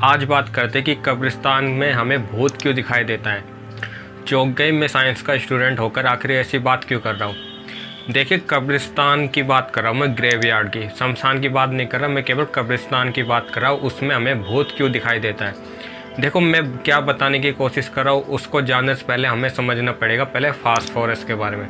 आज बात करते हैं कि कब्रिस्तान में हमें भूत क्यों दिखाई देता है। चौंक गए, मैं साइंस का स्टूडेंट होकर आखिर ऐसी बात क्यों कर रहा हूँ। देखिए, कब्रिस्तान की बात कर रहा हूँ मैं, ग्रेवयार्ड की, शमशान की बात नहीं कर रहा मैं, केवल कब्रिस्तान की बात कर रहा हूँ। उसमें हमें भूत क्यों दिखाई देता है। देखो, मैं क्या बताने की कोशिश कर रहा हूँ उसको जानने से पहले हमें समझना पड़ेगा पहले फास्फोरस के बारे में।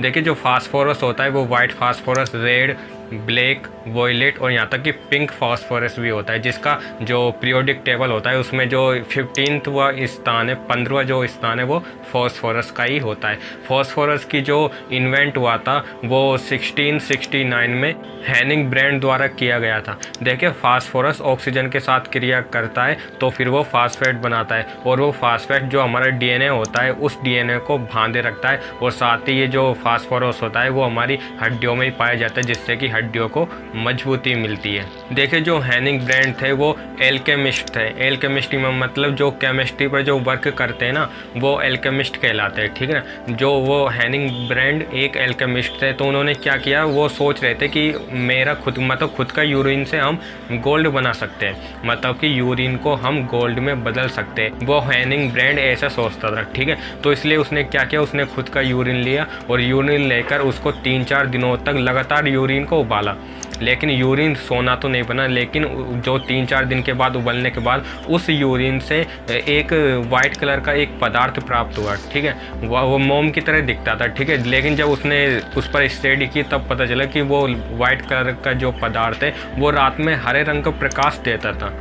देखिए, जो फास्फोरस होता है वो white phosphorus, red, black, violet और यहाँ तक कि पिंक फास्फोरस भी होता है, जिसका जो पीरियोडिक टेबल होता है उसमें जो 15वां स्थान है, 15वां जो स्थान है वो फास्फोरस का ही होता है। फास्फोरस की जो इन्वेंट हुआ था वो 1669 में हेनिंग ब्रैंड द्वारा किया गया था। देखिए, फास्फोरस ऑक्सीजन के साथ क्रिया करता है तो फिर वो फास्फेट बनाता है, और वो फास्फेट जो हमारा डीएनए होता है उस डीएनए को बांधे रखता है, और साथ ही ये जो फास्फोरस होता है वो हमारी हड्डियों में ही पाया जाता है, जिससे कि हड्डियों को मजबूती मिलती है। देखिए, जो हेनिंग ब्रैंड थे वो एल्केमिस्ट थे। एल्केमिस्ट में मतलब जो केमिस्ट्री पर जो वर्क करते हैं ना, वो एल्केमिस्ट कहलाते हैं, ठीक है ना। जो वो हेनिंग ब्रैंड एक एल्केमिस्ट थे, तो उन्होंने क्या किया, वो सोच रहे थे कि मेरा खुद का यूरिन से हम गोल्ड बना सकते हैं, मतलब कि यूरिन को हम गोल्ड में बदल सकते हैं। वो हेनिंग ब्रैंड ऐसा सोचता था, ठीक है। तो इसलिए उसने क्या किया, उसने खुद का यूरिन लिया और यूरिन लेकर उसको 3-4 दिनों तक लगातार यूरिन को उबाला। लेकिन यूरिन सोना तो नहीं बना, लेकिन जो 3-4 दिन के बाद उबलने के बाद उस यूरिन से एक वाइट कलर का एक पदार्थ प्राप्त हुआ, ठीक है। वो मोम की तरह दिखता था, ठीक है। लेकिन जब उसने उस पर स्टडी की तब पता चला कि वो वाइट कलर का जो पदार्थ है वो रात में हरे रंग का प्रकाश देता था,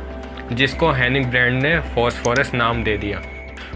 जिसको हेनिंग ब्रैंड ने फास्फोरस नाम दे दिया।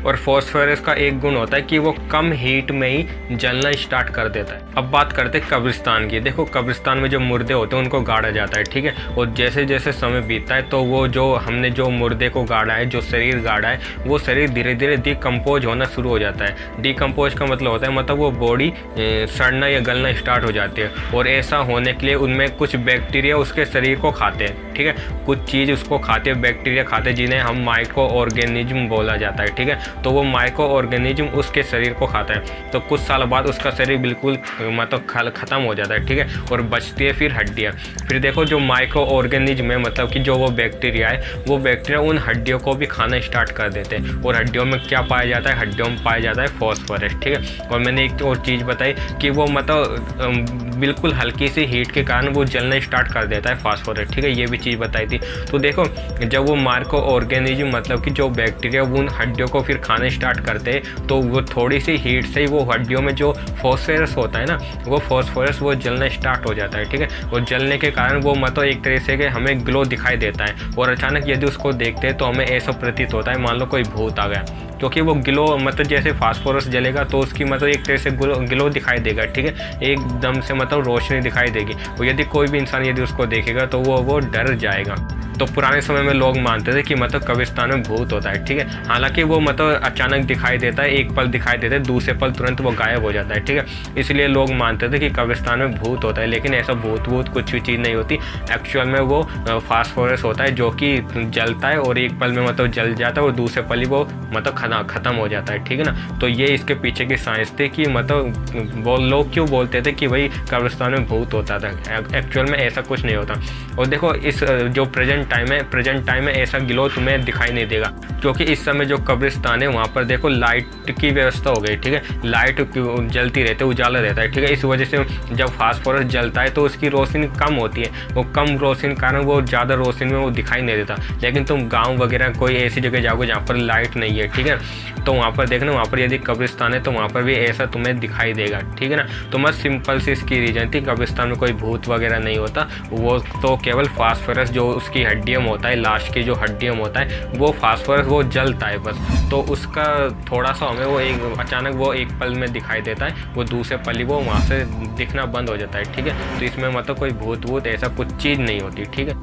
और फास्फोरस का एक गुण होता है कि वो कम हीट में ही जलना स्टार्ट कर देता है। अब बात करते हैं कब्रिस्तान की। देखो, कब्रिस्तान में जो मुर्दे होते हैं उनको गाड़ा जाता है, ठीक है। और जैसे जैसे समय बीतता है तो वो जो हमने जो मुर्दे को गाड़ा है, जो शरीर गाड़ा है, वो शरीर धीरे धीरे डिकम्पोज होना शुरू हो जाता है। डिकम्पोज का मतलब होता है मतलब वो बॉडी सड़ना या गलना स्टार्ट हो जाती है। और ऐसा होने के लिए उनमें कुछ बैक्टीरिया उसके शरीर को खाते हैं, ठीक है। कुछ चीज़ उसको खाते हैं, बैक्टीरिया खाते हैं, जिन्हें हम माइक्रो ऑर्गेनिज्म बोला जाता है, ठीक है। तो वो माइक्रो ऑर्गेनिज्म उसके शरीर को खाता है। तो कुछ साल बाद उसका शरीर बिल्कुल मतलब ख़त्म हो जाता है, ठीक है। और बचती है फिर हड्डियाँ। फिर देखो, जो माइक्रो ऑर्गेनिज्म है, मतलब कि जो वो बैक्टीरिया है, वो बैक्टीरिया उन हड्डियों को भी खाना स्टार्ट कर देते हैं। और हड्डियों में क्या पाया जाता है, हड्डियों में पाया जाता है फास्फोरस, ठीक है। और मैंने एक और चीज़ बताई कि वो मतलब बिल्कुल हल्की सी हीट के कारण वो जलना स्टार्ट कर देता है फास्फोरस, ठीक है। ये भी चीज़ बताई थी। तो देखो, जब वो माइक्रो ऑर्गेनिज्म मतलब कि जो बैक्टीरिया उन हड्डियों को फिर खाने स्टार्ट करते हैं, तो वो थोड़ी सी हीट से ही वो हड्डियों में जो फास्फोरस होता है ना, वो फास्फोरस वो जलना स्टार्ट हो जाता है, ठीक है। और जलने के कारण वो मतलब एक तरह से हमें ग्लो दिखाई देता है। और अचानक यदि उसको देखते हैं तो हमें ऐसा प्रतीत होता है मान लो कोई भूत आ गया, क्योंकि वो ग्लो मतलब जैसे फास्फोरस जलेगा तो उसकी मतलब एक तरह से ग्लो दिखाई देगा, ठीक है। एकदम से मतलब रोशनी दिखाई देगी। और यदि कोई भी इंसान यदि उसको देखेगा तो वो डर जाएगा। तो पुराने समय में लोग मानते थे कि मतलब कब्रिस्तान में भूत होता है, ठीक है। हालांकि वो मतलब अचानक दिखाई देता है, एक पल दिखाई देता है, दूसरे पल तुरंत वो गायब हो जाता है, ठीक है। इसलिए लोग मानते थे कि कब्रिस्तान में भूत होता है, लेकिन ऐसा भूत कुछ भी चीज़ नहीं होती। एक्चुअल में वो फास्फोरस होता है जो कि जलता है और एक पल में मतलब जल जाता है और दूसरे पल ही वो मतलब ख़त्म हो जाता है, ठीक है ना। तो ये इसके पीछे की साइंस थी कि मतलब वो लोग क्यों बोलते थे कि भाई कब्रिस्तान में भूत होता था। एक्चुअल में ऐसा कुछ नहीं होता। और देखो, इस जो प्रेजेंट टाइम में ऐसा ग्लो तुम्हें दिखाई नहीं देगा, क्योंकि इस समय जो कब्रिस्तान है वहाँ पर देखो लाइट की व्यवस्था हो गई, ठीक है। लाइट जलती रहती है, उजाला रहता है, ठीक है। इस वजह से जब फास्फोरस जलता है तो उसकी रोशनी कम होती है। वो कम रोशनी के कारण वो ज़्यादा रोशनी में वो दिखाई नहीं देता। लेकिन तुम गाँव वगैरह कोई ऐसी जगह जाओगे जहाँ पर लाइट नहीं है, ठीक है, तो वहाँ पर देखना, वहाँ पर यदि कब्रिस्तान है तो वहाँ पर भी ऐसा तुम्हें दिखाई देगा, ठीक है ना। तो बस सिंपल सी इसकी रीजन थी, कब्रिस्तान में कोई भूत वगैरह नहीं होता। वो तो केवल फास्फोरस जो उसकी हड्डियम होता है, लास्ट की जो हड्डियम होता है, वो फास्फोरस वो जलता है बस। तो उसका थोड़ा सा हमें वो एक अचानक वो एक पल में दिखाई देता है, वो दूसरे पल ही वो वहाँ से दिखना बंद हो जाता है, ठीक है। तो इसमें मतलब कोई भूत ऐसा कुछ चीज़ नहीं होती, ठीक है।